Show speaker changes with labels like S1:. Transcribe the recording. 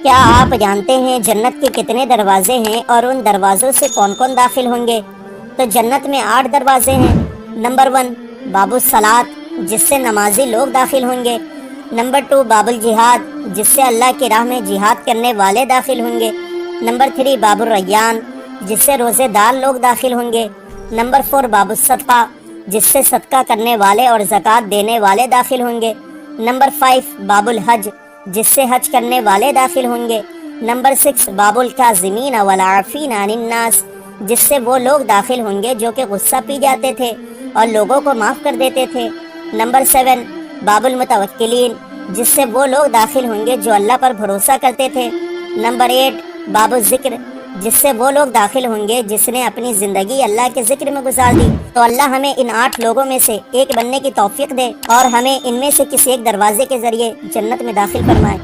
S1: کیا آپ جانتے ہیں جنت کے کتنے دروازے ہیں اور ان دروازوں سے کون کون داخل ہوں گے؟ تو جنت میں 8 دروازے ہیں۔ نمبر 1 باب الصلاۃ، جس سے نمازی لوگ داخل ہوں گے۔ نمبر 2 باب الجہاد، جس سے اللہ کی راہ میں جہاد کرنے والے داخل ہوں گے۔ نمبر 3 باب الریان، جس سے روزے دار لوگ داخل ہوں گے۔ نمبر 4 باب الصدقہ، جس سے صدقہ کرنے والے اور زکوٰۃ دینے والے داخل ہوں گے۔ نمبر 5 باب الحج، جس سے حج کرنے والے داخل ہوں گے۔ نمبر 6 باب الکاظمین والعافین عن الناس، جس سے وہ لوگ داخل ہوں گے جو کہ غصہ پی جاتے تھے اور لوگوں کو معاف کر دیتے تھے۔ نمبر 7 باب المتوکلین، جس سے وہ لوگ داخل ہوں گے جو اللہ پر بھروسہ کرتے تھے۔ نمبر 8 باب الذکر، جس سے وہ لوگ داخل ہوں گے جس نے اپنی زندگی اللہ کے ذکر میں گزار دی۔ تو اللہ ہمیں ان 8 لوگوں میں سے ایک بننے کی توفیق دے اور ہمیں ان میں سے کسی ایک دروازے کے ذریعے جنت میں داخل فرمائے۔